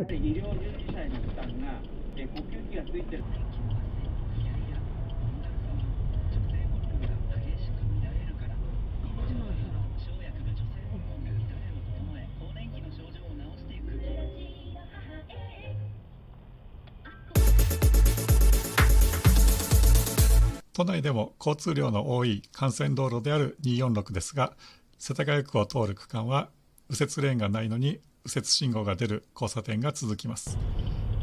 て医療従事者への負担が、呼吸器がついてる。都内でも交通量の多い幹線道路である246ですが、世田谷区を通る区間は右折レーンがないのに右折信号が出る交差点が続きます。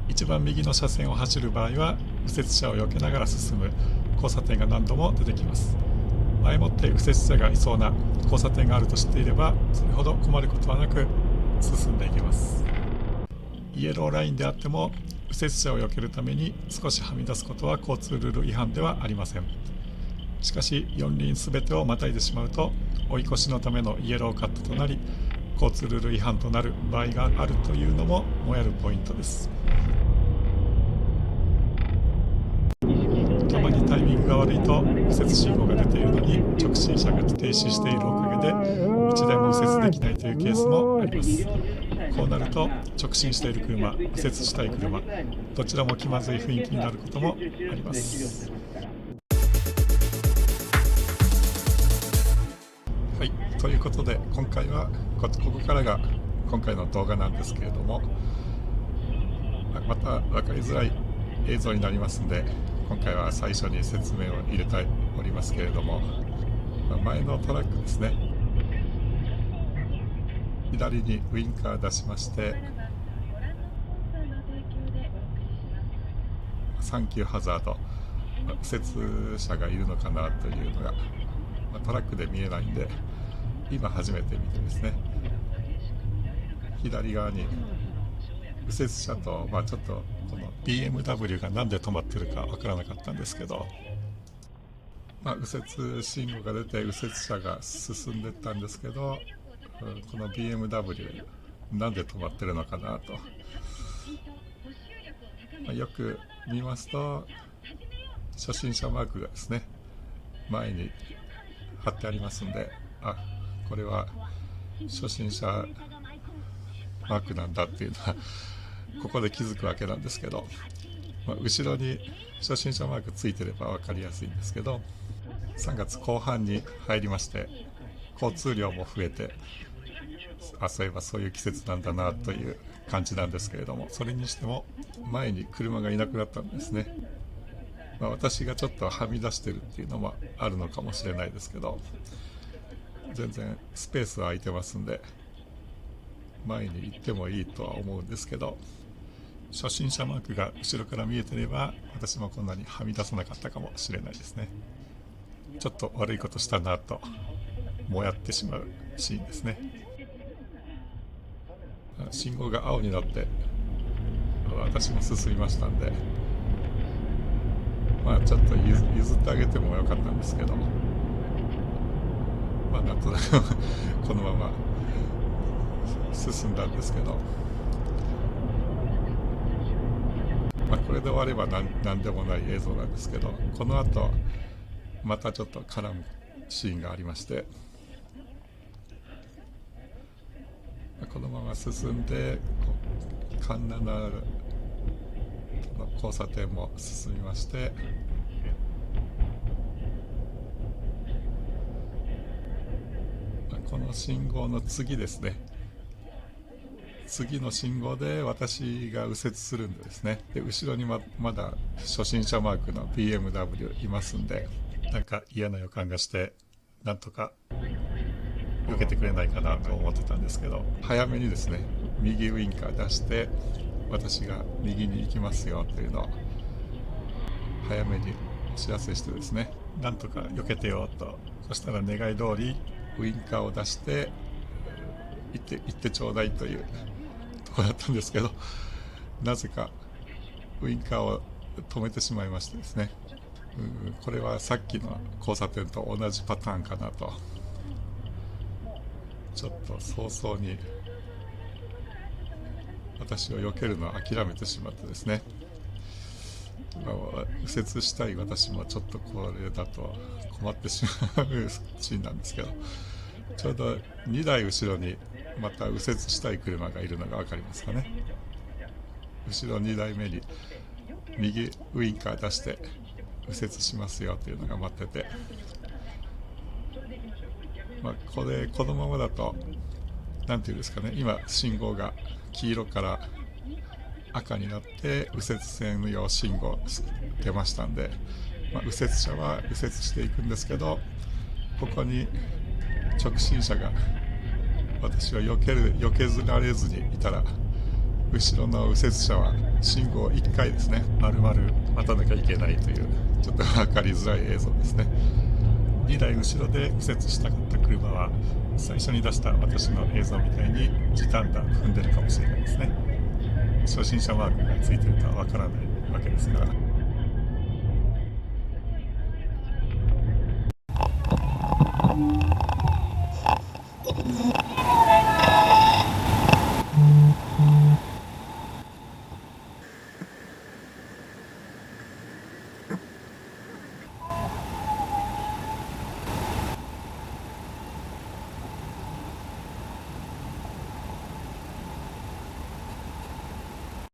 一番右の車線を走る場合は右折車を避けながら進む交差点が何度も出てきます。前もって右折車がいそうな交差点があると知っていれば、それほど困ることはなく進んでいけます。イエローラインであっても右折車を避けるために少しはみ出すことは交通ルール違反ではありません。しかし4輪すべてをまたいでしまうと追い越しのためのイエローカットとなり、交通ルール違反となる場合があるというのももやるポイントです。たまにタイミングが悪いと右折信号が出ているのに直進車が停止しているおかげで道でも右折できないというケースもあります。こうなると直進している車、右折したい車、どちらも気まずい雰囲気になることもあります。はい、ということで今回はここからが今回の動画なんですけれども、また分かりづらい映像になりますので、今回は最初に説明を入れておりますけれども、前のトラックですね、左にウインカー出しましてサンキューハザード、右折車がいるのかなというのが、トラックで見えないんで今初めて見てですね、左側に右折車と、ちょっとこの BMW がなんで止まってるかわからなかったんですけど、右折信号が出て右折車が進んでったんですけど、この BMW なんで止まってるのかなと、よく見ますと初心者マークがですね前に貼ってありますんで、これは初心者マークなんだっていうのはここで気づくわけなんですけど、後ろに初心者マークついてれば分かりやすいんですけど、3月後半に入りまして交通量も増えて、そういえばそういう季節なんだなという感じなんですけれども、それにしても前に車がいなくなったんですね。私がちょっとはみ出してるっていうのもあるのかもしれないですけど、全然スペースは空いてますんで前に行ってもいいとは思うんですけど、初心者マークが後ろから見えてれば私もこんなにはみ出さなかったかもしれないですね。ちょっと悪いことしたなともやってしまうシーンですね。信号が青になって私も進みましたんで、ちょっと譲ってあげてもよかったんですけど、なんとなくこのまま進んだんですけど、これで終われば何でもない映像なんですけど、この後またちょっと絡むシーンがありまして、このまま進んで環七の交差点も進みまして、この信号の次ですね、次の信号で私が右折するんですね。で後ろに まだ初心者マークの BMW いますんで、なんか嫌な予感がしてなんとか避けてくれないかなと思ってたんですけど、早めにですね右ウインカー出して私が右に行きますよというのを早めにお知らせしてですね、なんとか避けてよと。そしたら願い通りウインカーを出して行ってちょうだいというところだったんですけど、なぜかウインカーを止めてしまいましてですね、これはさっきの交差点と同じパターンかなと、ちょっと早々に私を避けるのを諦めてしまってですね、右折したい私もちょっとこれだと困ってしまうシーンなんですけど、ちょうど2台後ろにまた右折したい車がいるのが分かりますかね。後ろ2台目に右ウインカー出して右折しますよっていうのが待ってて、これこのままだとなんていうんですかね、今信号が黄色から赤になって右折専用信号出ましたんで、右折車は右折していくんですけど、ここに直進車が私は避けずられずにいたら、後ろの右折車は信号1回ですね、丸々待たなきゃいけないという、ちょっと分かりづらい映像ですね。2台後ろで右折したかった車は最初に出した私の映像みたいに時短弾踏んでるかもしれないですね。初心者マークがついてるかわからないわけですから。